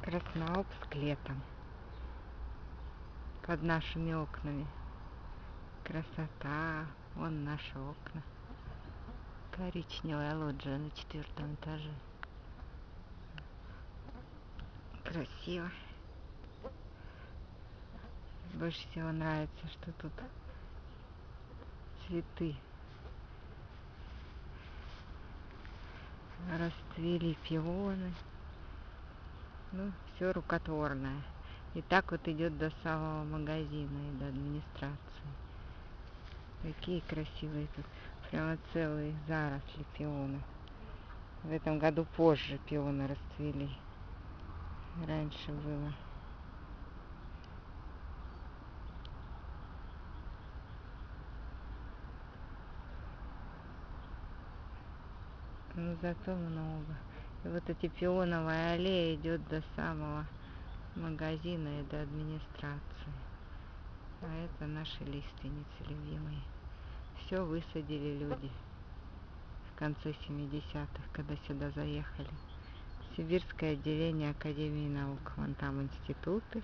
Краснообск летом. Под нашими окнами. Красота. Вон наши окна. Коричневая лоджия на 4-м этаже. Красиво. Больше всего нравится, что тут цветы. Расцвели пионы. Ну, все рукотворное. И так вот идет до самого магазина и до администрации. Такие красивые тут. Прямо целые заросли пионы. В этом году позже пионы расцвели. Раньше было. Но зато много. И вот эти пионовая аллея идет до самого магазина и до администрации. А это наши лиственницы любимые. Все высадили люди в конце 70-х, когда сюда заехали. Сибирское отделение Академии наук. Вон там институты.